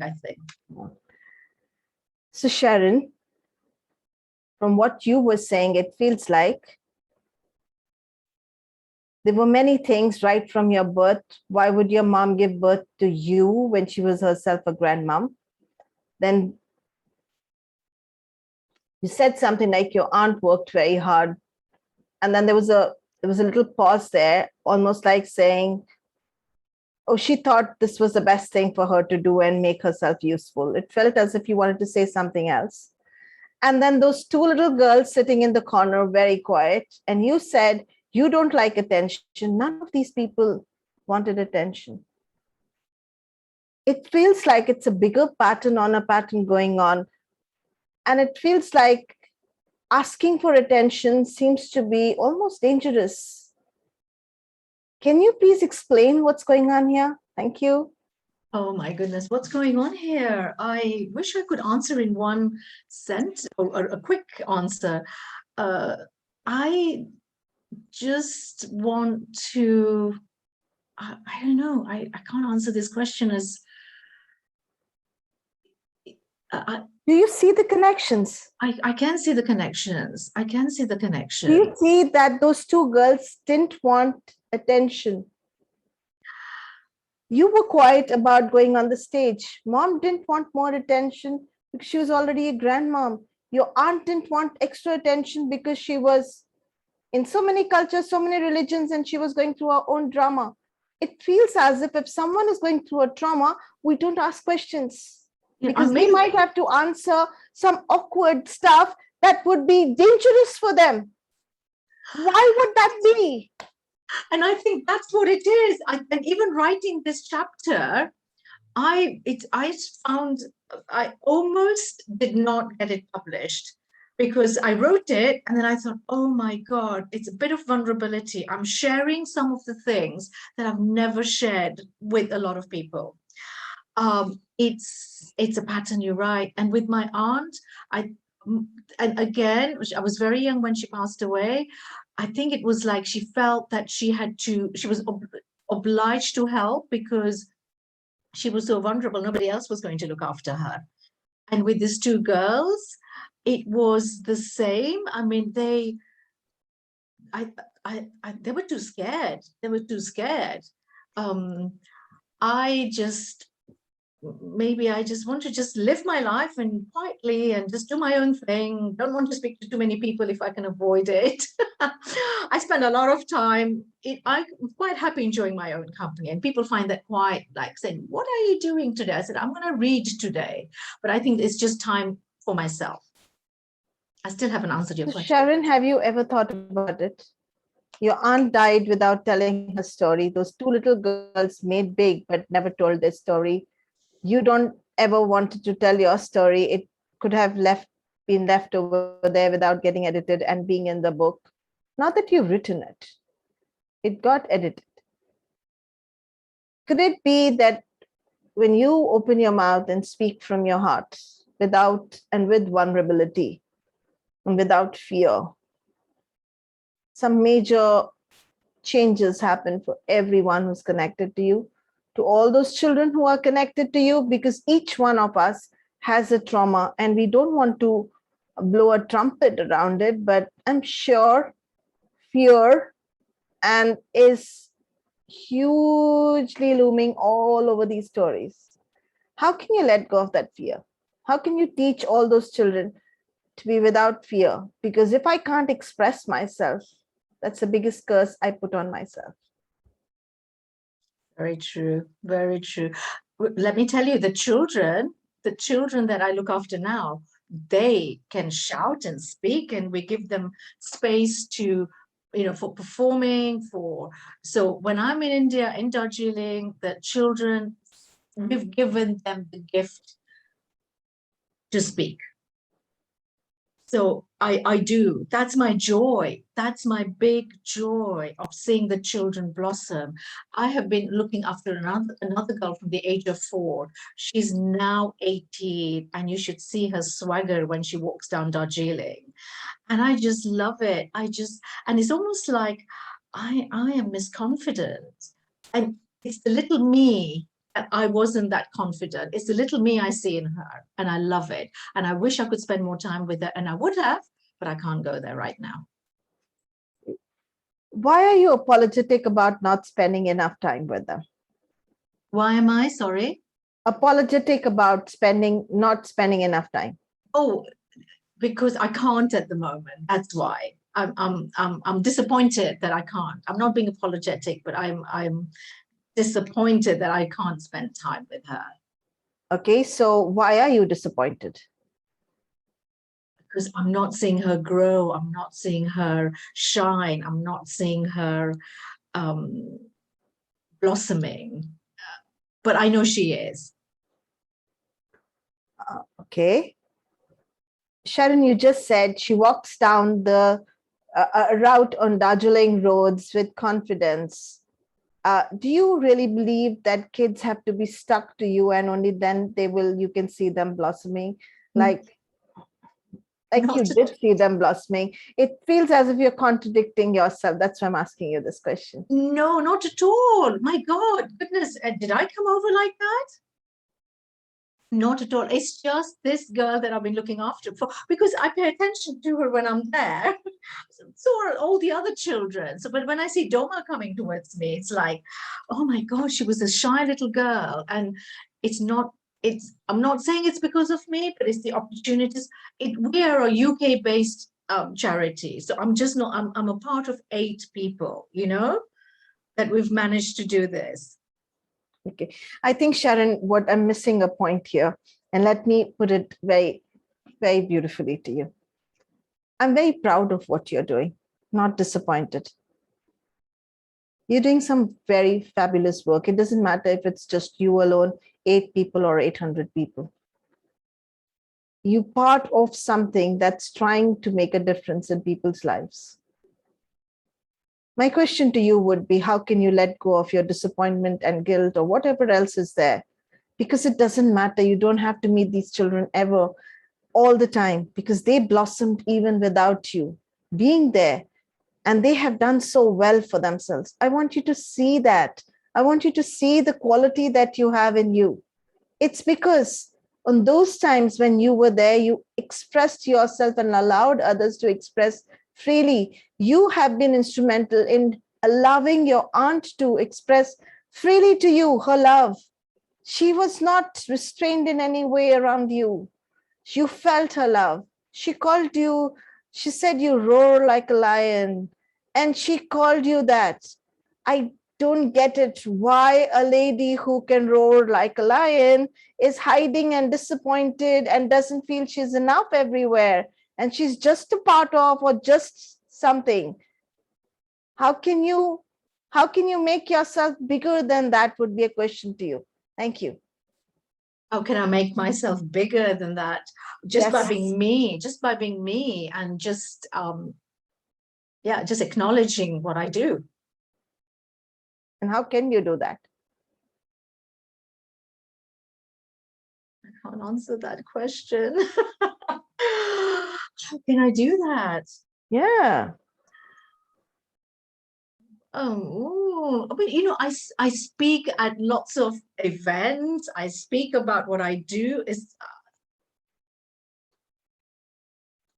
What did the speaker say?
I think. So Sharan, from what you were saying, it feels like there were many things right from your birth. Why would your mom give birth to you when she was herself a grandmom? Then you said something like your aunt worked very hard. And then there was a little pause there, almost like saying, oh, she thought this was the best thing for her to do and make herself useful. It felt as if you wanted to say something else. And then those two little girls sitting in the corner, very quiet. And you said, you don't like attention. None of these people wanted attention. It feels like it's a bigger pattern on a pattern going on. And it feels like asking for attention seems to be almost dangerous. Can you please explain what's going on here? Thank you. Oh my goodness, what's going on here? I wish I could answer in one sentence, or a quick answer. I just want to, I don't know, I can't answer this question as, do you see the connections? I can see the connections. I can see the connections. Do you see that those two girls didn't want attention? You were quiet about going on the stage. Mom didn't want more attention because she was already a grandmom. Your aunt didn't want extra attention because she was in so many cultures, so many religions, and she was going through her own drama. It feels as if someone is going through a trauma, we don't ask questions. Yeah, because we might have to answer some awkward stuff that would be dangerous for them. Why would that be? And I think that's what it is. And even writing this chapter, I found I almost did not get it published because I wrote it and then I thought, oh my God, it's a bit of vulnerability. I'm sharing some of the things that I've never shared with a lot of people. It's a pattern, you're right. And with my aunt, and again, I was very young when she passed away. I think it was like she felt that she was obliged to help because she was so vulnerable. Nobody else was going to look after her. And with these two girls, it was the same. I mean, they were too scared. They were too scared. Maybe I just want to just live my life and quietly and just do my own thing. Don't want to speak to too many people if I can avoid it. I spend a lot of time. I'm quite happy enjoying my own company, and people find that quite like saying, "What are you doing today?" I said, "I'm going to read today," but I think it's just time for myself. I still haven't answered your question. Sharan, have you ever thought about it? Your aunt died without telling her story. Those two little girls made big but never told their story. You don't ever wanted to tell your story. It could have been left over there without getting edited and being in the book. Not that you've written it. It got edited. Could it be that when you open your mouth and speak from your heart without and with vulnerability and without fear, some major changes happen for everyone who's connected to you, to all those children who are connected to you, because each one of us has a trauma and we don't want to blow a trumpet around it, but I'm sure fear and is hugely looming all over these stories. How can you let go of that fear? How can you teach all those children to be without fear? Because if I can't express myself, that's the biggest curse I put on myself. Very true. Very true. Let me tell you, the children that I look after now, they can shout and speak, and we give them space to, for performing, so when I'm in India, in Darjeeling, the children, we've given them the gift to speak. So I do. That's my joy. That's my big joy of seeing the children blossom. I have been looking after another girl from the age of 4. She's now 18, and you should see her swagger when she walks down Darjeeling. And I just love it. And it's almost like I am Miss Confident. And it's the little me that I wasn't that confident. It's the little me I see in her, and I love it. And I wish I could spend more time with her, and I would have, but I can't go there right now. Why are you apologetic about not spending enough time with them? Why am I sorry? Apologetic about not spending enough time. Oh, because I can't at the moment. That's why. I'm disappointed that I can't. I'm not being apologetic, but I'm disappointed that I can't spend time with her. Okay, so why are you disappointed? Because I'm not seeing her grow. I'm not seeing her shine. I'm not seeing her blossoming. But I know she is. Okay. Sharan, you just said she walks down the route on Darjeeling roads with confidence. Do you really believe that kids have to be stuck to you and only then you can see them blossoming? Like you did see them blossoming. It feels as if you're contradicting yourself. That's why I'm asking you this question. No, not at all. My God, goodness, did I come over like that? Not at all. It's just this girl that I've been looking after for, because I pay attention to her when I'm there. So are all the other children. So, but when I see Doma coming towards me, it's like, oh my God, she was a shy little girl. And I'm not saying it's because of me, but it's the opportunities. We are a UK-based charity. So I'm a part of 8 people, that we've managed to do this. Okay. I think, Sharan, what I'm missing a point here, and let me put it very, very beautifully to you. I'm very proud of what you're doing, not disappointed. You're doing some very fabulous work. It doesn't matter if it's just you alone, 8 people or 800 people. You're part of something that's trying to make a difference in people's lives. My question to you would be, how can you let go of your disappointment and guilt or whatever else is there? Because it doesn't matter. You don't have to meet these children ever, all the time, because they blossomed even without you being there. And they have done so well for themselves. I want you to see that. I want you to see the quality that you have in you. It's because on those times when you were there, you expressed yourself and allowed others to express freely. You have been instrumental in allowing your aunt to express freely to you her love. She was not restrained in any way around you. You felt her love. She called you, she said you roar like a lion, and she called you that. I don't get it why a lady who can roar like a lion is hiding and disappointed and doesn't feel she's enough everywhere and she's just a part of or just something. How can you make yourself bigger than that would be a question to you. Thank you. How can I make myself bigger than that? Just by Yes. being me, and just just acknowledging what I do. And how can you do that? I can't answer that question. How can I do that? Yeah. Oh, but I speak at lots of events. I speak about what I do.